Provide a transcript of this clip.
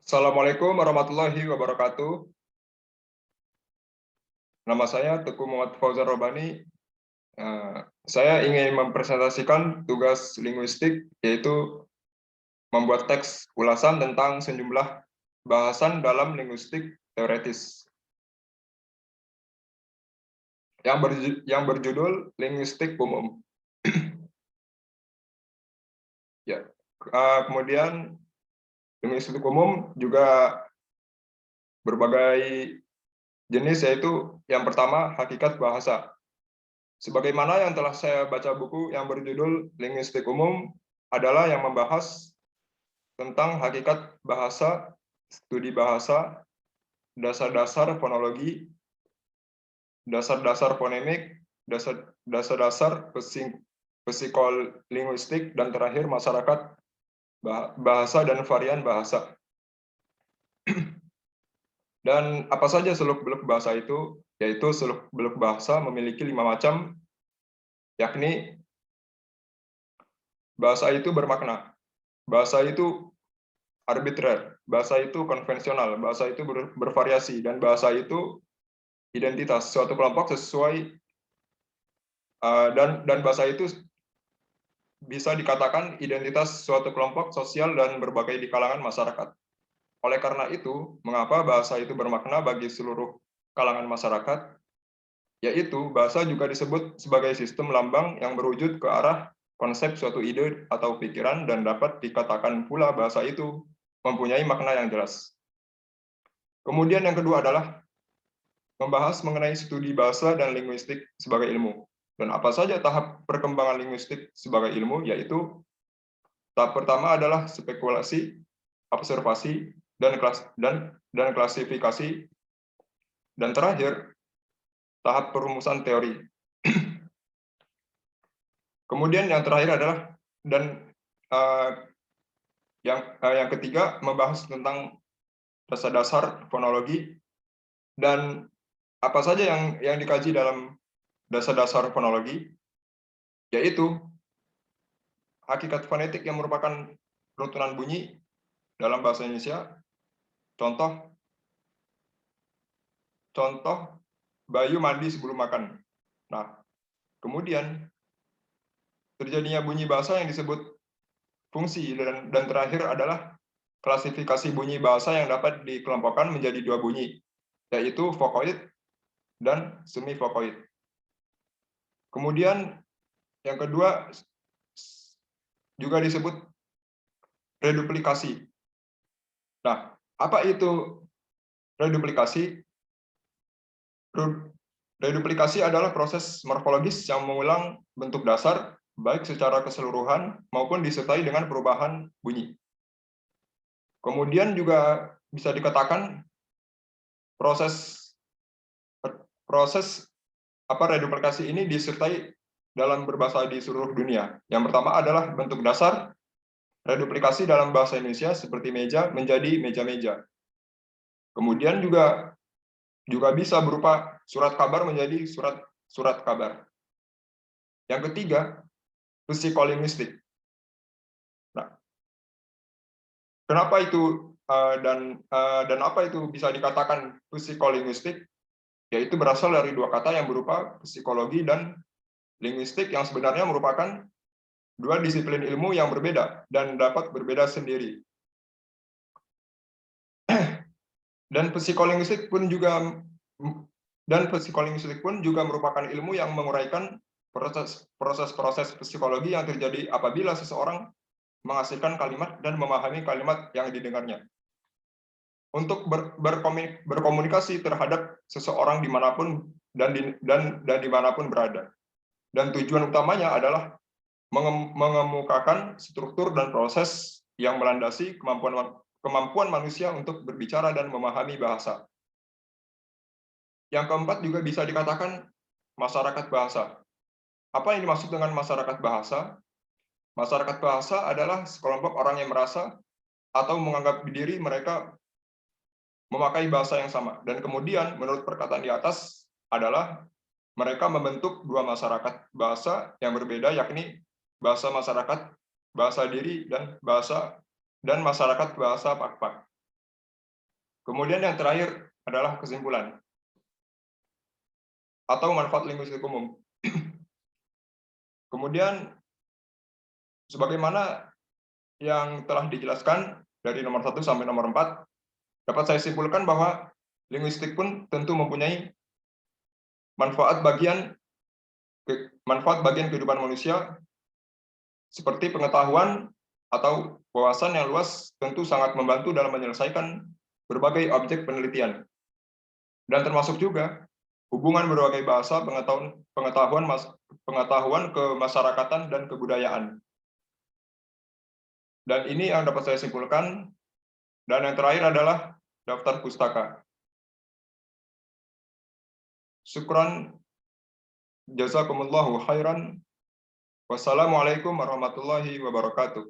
Assalamualaikum warahmatullahi wabarakatuh. Nama saya Teguh Muhammad Fauzan Robani. Saya ingin mempresentasikan tugas linguistik, yaitu membuat teks ulasan tentang sejumlah bahasan dalam linguistik teoretis yang berjudul linguistik umum. Ya, kemudian linguistik umum juga berbagai jenis, yaitu yang pertama hakikat bahasa. Sebagaimana yang telah saya baca buku yang berjudul Linguistik Umum adalah yang membahas tentang hakikat bahasa, studi bahasa, dasar-dasar fonologi, dasar-dasar fonemik, dasar-dasar psikolinguistik, dan terakhir masyarakat bahasa dan varian bahasa. Dan apa saja seluk-beluk bahasa itu? Yaitu seluk-beluk bahasa memiliki 5 macam, yakni bahasa itu bermakna, bahasa itu arbitrer, bahasa itu konvensional, bahasa itu bervariasi, dan bahasa itu identitas suatu kelompok sesuai, dan bahasa itu bisa dikatakan identitas suatu kelompok sosial dan berbagai di kalangan masyarakat. Oleh karena itu, mengapa bahasa itu bermakna bagi seluruh kalangan masyarakat? Yaitu bahasa juga disebut sebagai sistem lambang yang berwujud ke arah konsep suatu ide atau pikiran, dan dapat dikatakan pula bahasa itu mempunyai makna yang jelas. Kemudian yang kedua adalah membahas mengenai studi bahasa dan linguistik sebagai ilmu. Dan apa saja tahap perkembangan linguistik sebagai ilmu? Yaitu tahap pertama adalah spekulasi, observasi, dan klasifikasi, dan terakhir tahap perumusan teori. Kemudian yang terakhir adalah yang ketiga membahas tentang dasar-dasar fonologi, dan apa saja yang dikaji dalam dasar-dasar fonologi, yaitu hakikat fonetik yang merupakan rutunan bunyi dalam bahasa Indonesia. Contoh Bayu mandi sebelum makan. Nah, kemudian terjadinya bunyi bahasa yang disebut fungsi, dan terakhir adalah klasifikasi bunyi bahasa yang dapat dikelompokkan menjadi 2 bunyi, yaitu vokoid dan semi-vokoid. Kemudian yang kedua juga disebut reduplikasi. Nah, apa itu reduplikasi? Reduplikasi adalah proses morfologis yang mengulang bentuk dasar, baik secara keseluruhan maupun disertai dengan perubahan bunyi. Kemudian juga bisa dikatakan proses reduplikasi ini disertai dalam berbahasa di seluruh dunia. Yang pertama adalah bentuk dasar. Reduplikasi dalam bahasa Indonesia seperti meja menjadi meja-meja. Kemudian juga bisa berupa surat kabar menjadi surat kabar. Yang ketiga, psikolinguistik. Nah, kenapa itu dan apa itu bisa dikatakan psikolinguistik? Yaitu berasal dari 2 kata yang berupa psikologi dan linguistik, yang sebenarnya merupakan 2 disiplin ilmu yang berbeda dan dapat berbeda sendiri. Dan psikolinguistik pun juga merupakan ilmu yang menguraikan proses-proses psikologi yang terjadi apabila seseorang menghasilkan kalimat dan memahami kalimat yang didengarnya. Untuk berkomunikasi terhadap seseorang dimanapun dan dimanapun berada. Dan tujuan utamanya adalah mengemukakan struktur dan proses yang melandasi kemampuan manusia untuk berbicara dan memahami bahasa. Yang keempat juga bisa dikatakan masyarakat bahasa. Apa yang dimaksud dengan masyarakat bahasa? Masyarakat bahasa adalah sekelompok orang yang merasa atau menganggap diri mereka memakai bahasa yang sama. Dan kemudian menurut perkataan di atas adalah mereka membentuk 2 masyarakat bahasa yang berbeda, yakni bahasa masyarakat, bahasa diri, dan masyarakat bahasa Pakpak. Kemudian yang terakhir adalah kesimpulan atau manfaat linguistik umum. Kemudian, sebagaimana yang telah dijelaskan dari nomor 1 sampai nomor 4, dapat saya simpulkan bahwa linguistik pun tentu mempunyai manfaat bagian kehidupan manusia, seperti pengetahuan atau wawasan yang luas tentu sangat membantu dalam menyelesaikan berbagai objek penelitian. Dan termasuk juga hubungan berbagai bahasa, pengetahuan kemasyarakatan dan kebudayaan. Dan ini yang dapat saya simpulkan. Dan yang terakhir adalah daftar pustaka. Syukran, jazakumullahu khairan. Wassalamualaikum warahmatullahi wabarakatuh.